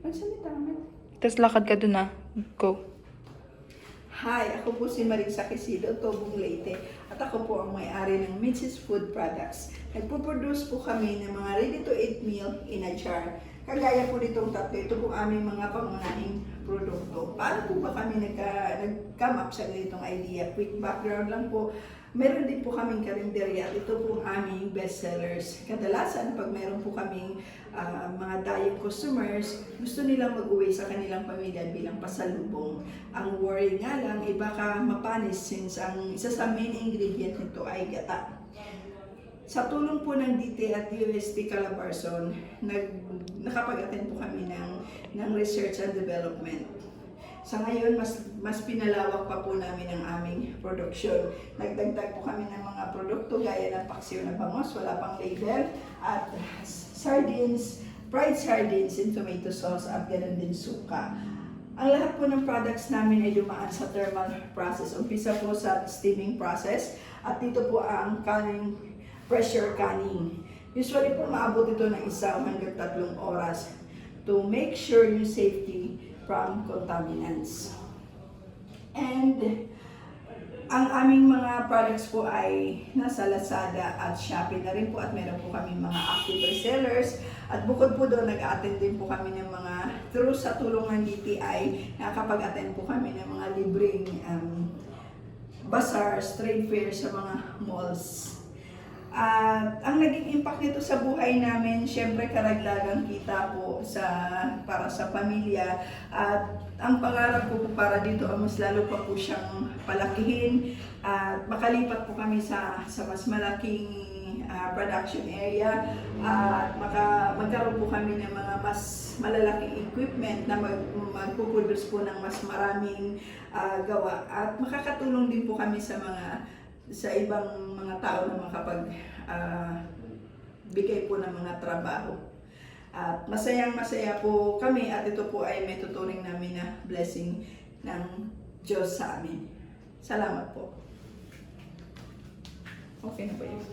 Magsalita naman. Tapos lakad ka dun ah. Go. Hi, ako po si Marisa Quesido, Tobong Leyte, at ako po ang may-ari ng Mrs. Food Products. Nagpo-produce po kami ng mga ready-to-eat meal in a jar. Kagaya po nitong tatlo, ito po aming mga pangunahing produkto. Paano po ba kami nag-come up sa ganitong idea? Quick background lang po. Meron din po kaming karinderya at ito po ang aming bestsellers. Kadalasan, pag meron po kaming mga dying customers, gusto nilang mag-uwi sa kanilang pamilya bilang pasalubong. Ang worry nga lang, baka mapanis since ang isa sa main ingredient nito ay gata. Sa tulong po ng DT at UST Calabarzon, nakapag-attend po kami ng research and development. Sa ngayon, mas pinalawak pa po namin ang aming production. Nagdagdag po kami ng mga produkto gaya ng paksiw na bangos, wala pang label, at sardines, fried sardines in tomato sauce, at ganoon din suka. Ang lahat po ng products namin ay dumaan sa thermal process. Umpisa po sa steaming process, at dito po ang canning, pressure canning. Usually po maabot ito ng 1 hanggang 3 oras to make sure yung safety from contaminants. And ang aming mga products po ay nasa Lazada at Shopee na rin po, at meron po kami mga active resellers. At bukod po doon, nag-attend din po kami ng mga, through sa tulong ng DTI, nakakapag-attend po kami ng mga libreng bazaars, trade fairs sa mga malls. At ang naging impact nito sa buhay namin, syempre karagdagang kita po para sa pamilya. At ang pangarap ko po para dito ay mas lalo pa po siyang palakihin at makalipat po kami sa mas malaking production area, at magkaroon po kami ng mga mas malalaking equipment na magpuproduce po ng mas maraming gawa, at makakatulong din po kami sa ibang mga tao na makapag bigay po ng mga trabaho. At masayang-masaya po kami, at ito po ay may tuturing namin na blessing ng Diyos sa amin. Salamat po. Okay na ba yun?